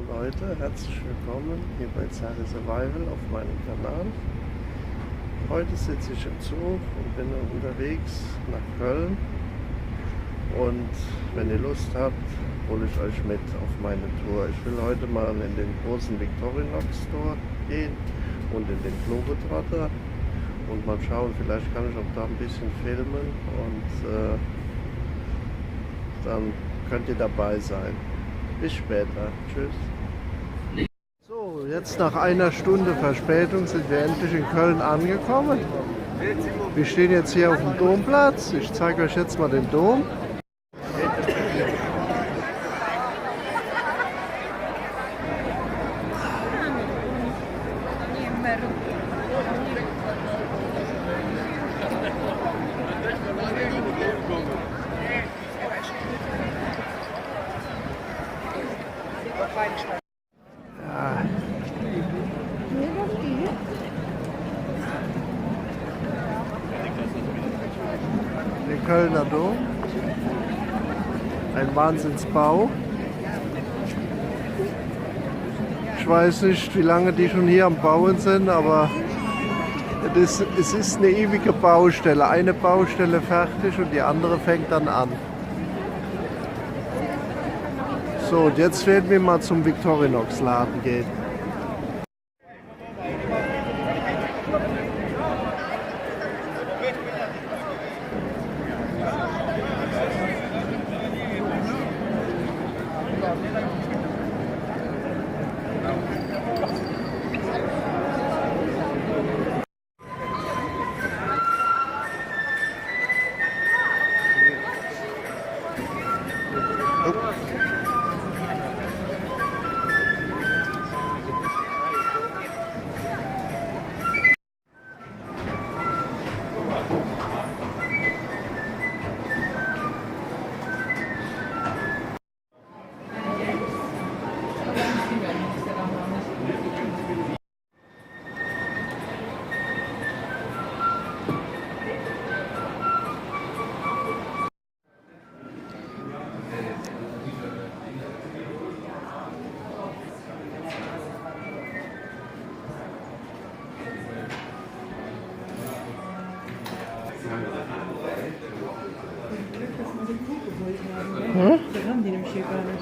Leute, herzlich willkommen hier bei Zari Survival auf meinem Kanal. Heute sitze ich im Zug und bin unterwegs nach Köln. Und wenn ihr Lust habt, hole ich euch mit auf meine Tour. Ich will heute mal in den großen Victorinox Store gehen und in den Globetrotter. Und mal schauen, vielleicht kann ich auch da ein bisschen filmen und dann könnt ihr dabei sein. Bis später. Tschüss. So, jetzt nach einer Stunde Verspätung sind wir endlich in Köln angekommen. Wir stehen jetzt hier auf dem Domplatz. Ich zeige euch jetzt mal den Dom. Ja. Der Kölner Dom. Ein Wahnsinnsbau. Ich weiß nicht, wie lange die schon hier am Bauen sind, aber es ist eine ewige Baustelle. Eine Baustelle fertig und die andere fängt dann an. So, und jetzt werden wir mal zum Victorinox Laden gehen. Das haben die nämlich hier gar nicht.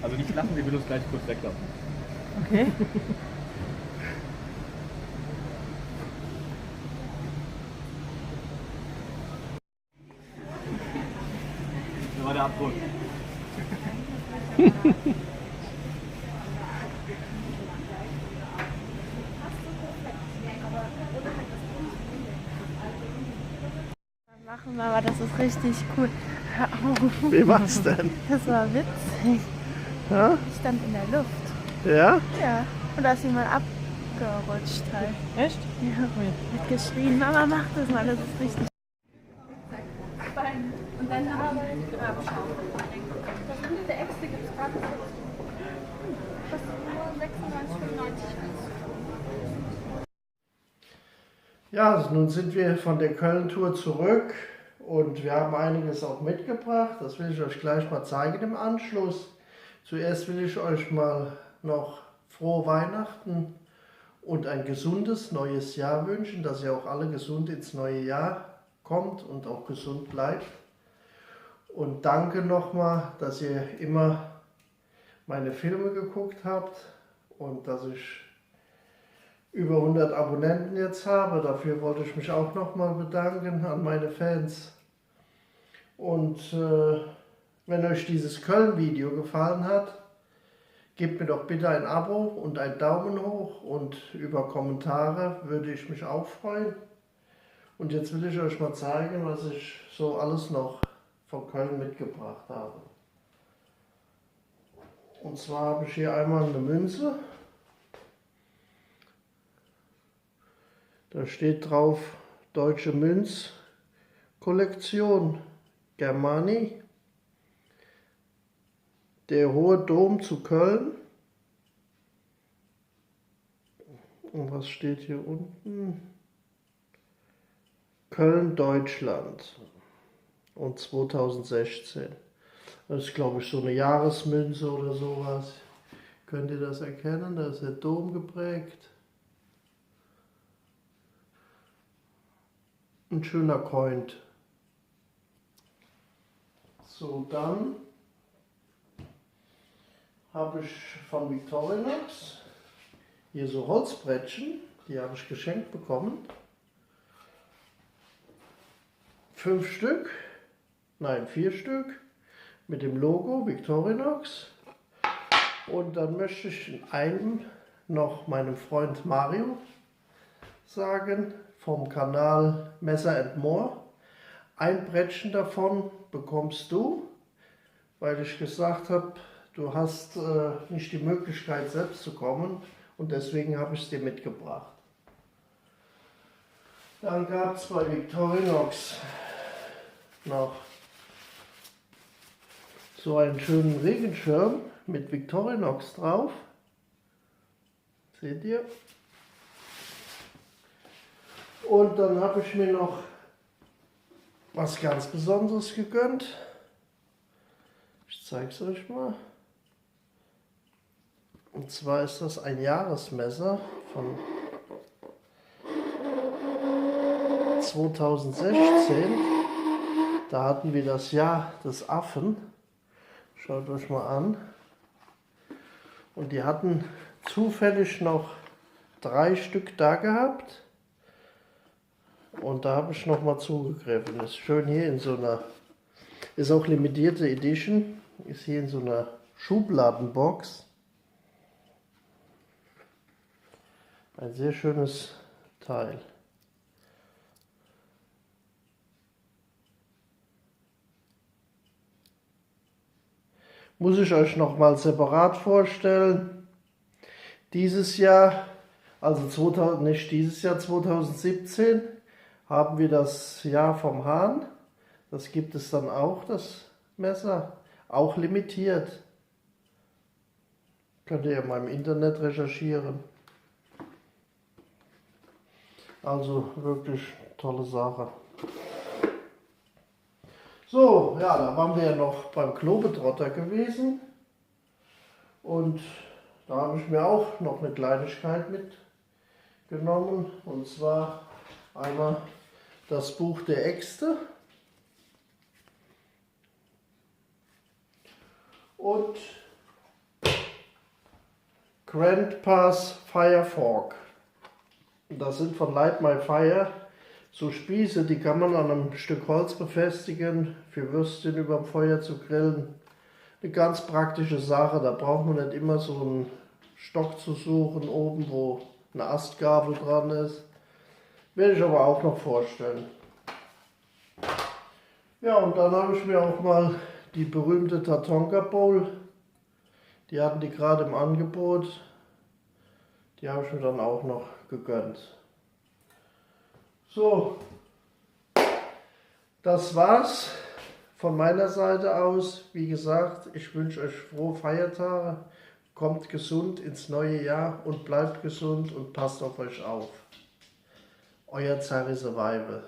Also nicht lachen, wir will uns gleich kurz weglaufen. Okay. Das war der Abgrund. Machen wir, aber das ist richtig cool. Hör auf. Wie war's denn? Das war witzig. Ja? Ich stand in der Luft. Ja? Ja. Und da ist jemand abgerutscht halt. Echt? Ja. Hat geschrien, Mama, mach das mal, das ist richtig. Und deine Arbeit abschauen. Das mit der Äxte gibt es gerade. Das ist nur 96,95. Ja, nun sind wir von der Köln-Tour zurück Und wir haben einiges auch mitgebracht, das will ich euch gleich mal zeigen im Anschluss. Zuerst will ich euch mal noch frohe Weihnachten und ein gesundes neues Jahr wünschen, dass ihr auch alle gesund ins neue Jahr kommt und auch gesund bleibt. Und danke nochmal, dass ihr immer meine Filme geguckt habt und dass ich über 100 Abonnenten jetzt habe. Dafür wollte ich mich auch nochmal bedanken an meine Fans. Und wenn euch dieses Köln-Video gefallen hat, gebt mir doch bitte ein Abo und einen Daumen hoch, und über Kommentare würde ich mich auch freuen. Und jetzt will ich euch mal zeigen, was ich so alles noch von Köln mitgebracht habe. Und zwar habe ich hier einmal eine Münze. Da steht drauf Deutsche Münzkollektion Germani. Der Hohe Dom zu Köln. Und was steht hier unten? Köln, Deutschland. Und 2016. Das ist, glaube ich, so eine Jahresmünze oder sowas. Könnt ihr das erkennen? Da ist der Dom geprägt. Ein schöner Coin. So, dann habe ich von Victorinox hier so Holzbrettchen, die habe ich geschenkt bekommen. 5 Stück, nein 4 Stück mit dem Logo Victorinox. Und dann möchte ich in einem noch meinem Freund Mario sagen, vom Kanal Messer & More. Ein Brettchen davon bekommst du, weil ich gesagt habe, du hast nicht die Möglichkeit selbst zu kommen, und deswegen habe ich es dir mitgebracht. Dann gab es bei Victorinox noch so einen schönen Regenschirm mit Victorinox drauf. Seht ihr? Und dann habe ich mir noch was ganz Besonderes gegönnt. Ich zeige es euch mal. Und zwar ist das ein Jahresmesser von 2016. Da hatten wir das Jahr des Affen. Schaut euch mal an. Und die hatten zufällig noch 3 Stück da gehabt. Und da habe ich nochmal zugegriffen. Ist schön hier in so einer, ist auch limitierte Edition, ist hier in so einer Schubladenbox. Ein sehr schönes Teil. Muss ich euch nochmal separat vorstellen. Dieses Jahr, also 2017, haben wir das Jahr vom Hahn. Das gibt es dann auch, das Messer, auch limitiert. Könnt ihr ja mal im Internet recherchieren. Also wirklich tolle Sache. So, ja, da waren wir ja noch beim Globetrotter gewesen. Und da habe ich mir auch noch eine Kleinigkeit mitgenommen. Und zwar einmal das Buch der Äxte und Grandpa's Fire Fork. Das sind von Light My Fire so Spieße, die kann man an einem Stück Holz befestigen, für Würstchen über dem Feuer zu grillen. Eine ganz praktische Sache, da braucht man nicht immer so einen Stock zu suchen, oben wo eine Astgabel dran ist. Werde ich aber auch noch vorstellen. Ja, und dann habe ich mir auch mal die berühmte Tatonka Bowl, die hatten die gerade im Angebot, die habe ich mir dann auch noch gegönnt. So, das war's von meiner Seite aus. Wie gesagt, ich wünsche euch frohe Feiertage, kommt gesund ins neue Jahr und bleibt gesund und passt auf euch auf. Euer Zari Survival.